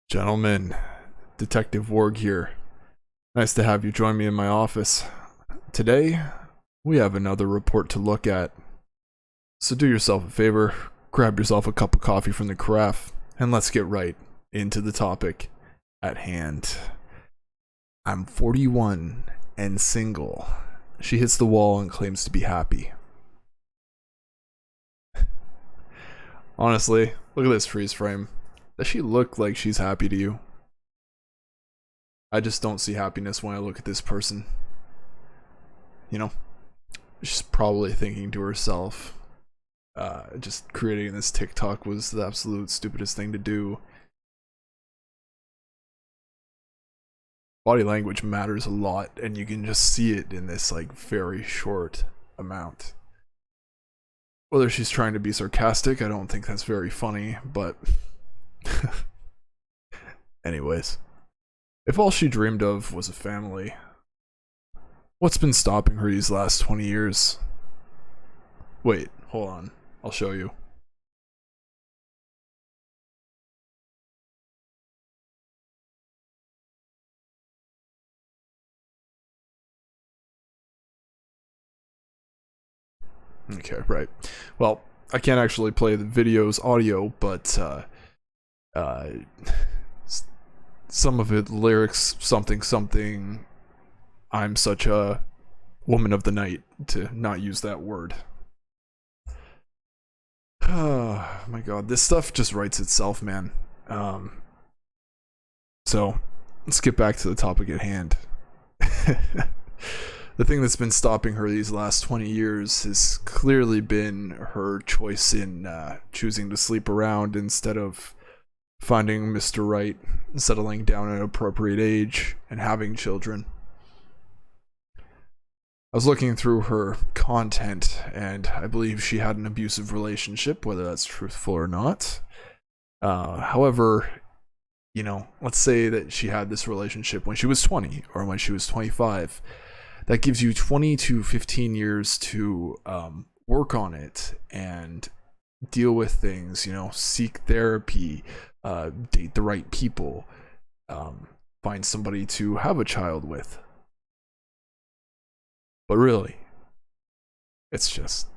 Gentlemen, Detective Warg here. Nice to have you join me in my office. Today, we have another report to look at. So do yourself a favor, grab yourself a cup of coffee from the carafe, and let's get right into the topic at hand. I'm 41 and single. She hits the wall and claims to be happy. Honestly, look at this freeze frame. Does she look like she's happy to you? I just don't see happiness when I look at this person. You know, she's probably thinking to herself, just creating this TikTok was the absolute stupidest thing to do. Body language matters a lot, and you can just see it in this like very short amount. Whether she's trying to be sarcastic, I don't think that's very funny, but anyways. If all she dreamed of was a family, what's been stopping her these last 20 years? Wait, hold on. I'll show you. Okay, right. Well, I can't actually play the video's audio, but some of it, lyrics, something, I'm such a woman of the night, to not use that word. Oh my god, this stuff just writes itself, man. So, let's get back to the topic at hand. The thing that's been stopping her these last 20 years has clearly been her choice in choosing to sleep around instead of finding Mr. Right, settling down at an appropriate age, and having children. I was looking through her content, and I believe she had an abusive relationship, whether that's truthful or not. However, you know, let's say that she had this relationship when she was 20 or when she was 25. That gives you 20 to 15 years to work on it and deal with things, you know, seek therapy, date the right people, find somebody to have a child with. But really, it's just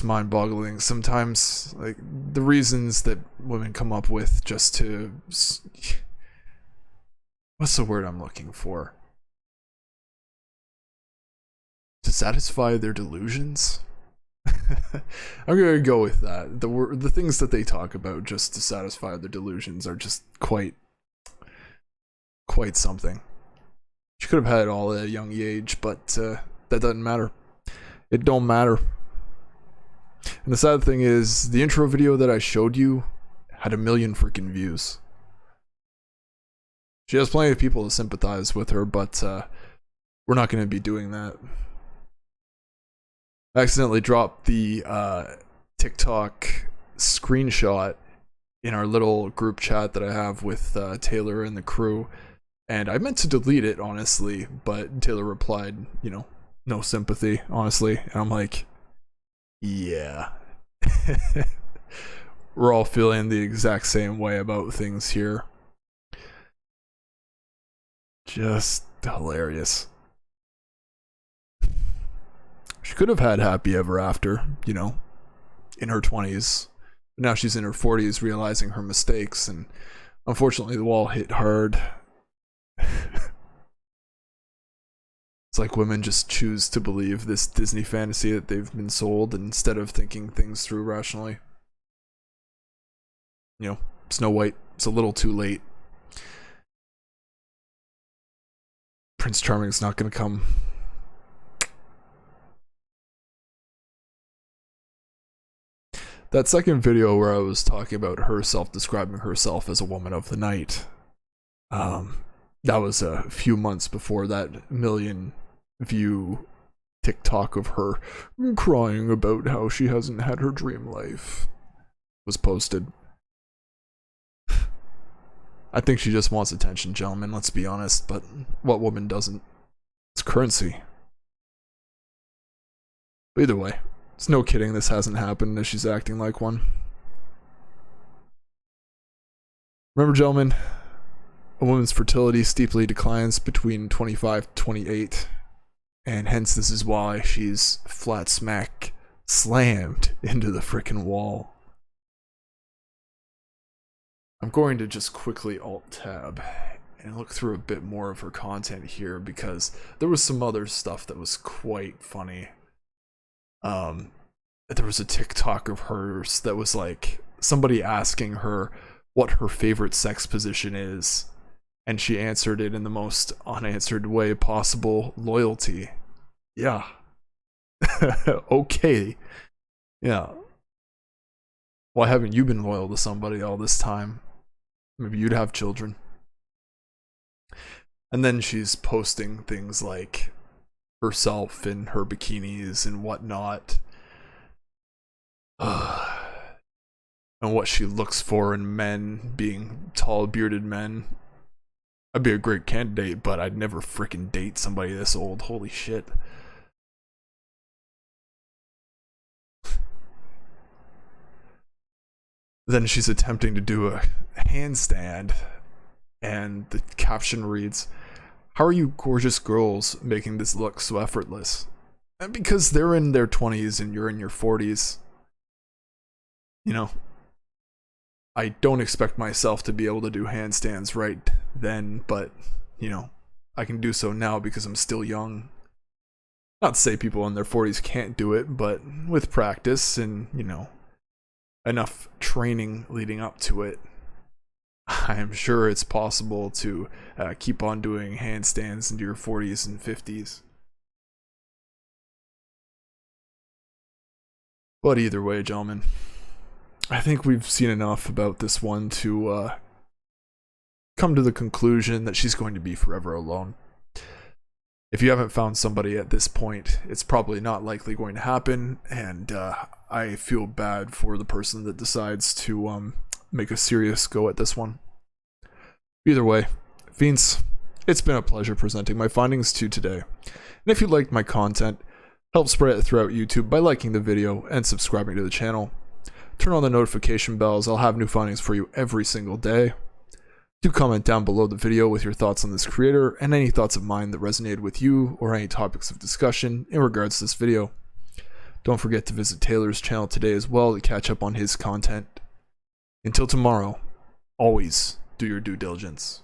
mind-boggling sometimes, like the reasons that women come up with just to, what's the word I'm looking for? To satisfy their delusions. I'm gonna go with that. The things that they talk about just to satisfy their delusions are just quite something. She could have had it all at a young age, but that doesn't matter. It don't matter. And the sad thing is, the intro video that I showed you had 1 million freaking views. She has plenty of people to sympathize with her, but we're not going to be doing that. I accidentally dropped the TikTok screenshot in our little group chat that I have with Taylor and the crew. And I meant to delete it, honestly, but Taylor replied, you know, no sympathy, honestly. And I'm like, yeah. We're all feeling the exact same way about things here. Just hilarious. She could have had happy ever after, you know, in her 20s. But now she's in her 40s realizing her mistakes, and unfortunately the wall hit hard. It's like women just choose to believe this Disney fantasy that they've been sold instead of thinking things through rationally. You know, Snow White, it's a little too late. Prince Charming's not gonna come. That second video where I was talking about her describing herself as a woman of the night, that was a few months before that 1 million view TikTok of her crying about how she hasn't had her dream life was posted. I think she just wants attention, gentlemen, let's be honest, but what woman doesn't? It's currency. But either way, it's no kidding this hasn't happened as she's acting like one. Remember, gentlemen, a woman's fertility steeply declines between 25 to 28, and hence this is why she's flat smack slammed into the frickin' wall. I'm going to just quickly alt-tab and look through a bit more of her content here, because there was some other stuff that was quite funny. There was a TikTok of hers that was like somebody asking her what her favorite sex position is, and she answered it in the most unanswered way possible: loyalty. Yeah. Okay. Yeah. Why haven't you been loyal to somebody all this time? Maybe you'd have children. And then she's posting things like herself in her bikinis and whatnot. And what she looks for in men, being tall, bearded men. I'd be a great candidate, but I'd never frickin' date somebody this old. Holy shit. Then she's attempting to do a handstand, and the caption reads, "How are you gorgeous girls making this look so effortless?" And because they're in their 20s and you're in your 40s. You know, I don't expect myself to be able to do handstands right then, but, you know, I can do so now because I'm still young. Not to say people in their 40s can't do it, but with practice and, you know, enough training leading up to it, I'm sure it's possible to keep on doing handstands into your 40s and 50s. But either way, gentlemen, I think we've seen enough about this one to come to the conclusion that she's going to be forever alone. If you haven't found somebody at this point, it's probably not likely going to happen, and I feel bad for the person that decides to make a serious go at this one. Either way, Fiends, it's been a pleasure presenting my findings to you today. And if you liked my content, help spread it throughout YouTube by liking the video and subscribing to the channel. Turn on the notification bells. I'll have new findings for you every single day. Do comment down below the video with your thoughts on this creator and any thoughts of mine that resonated with you, or any topics of discussion in regards to this video. Don't forget to visit Taylor's channel today as well to catch up on his content. Until tomorrow, always do your due diligence.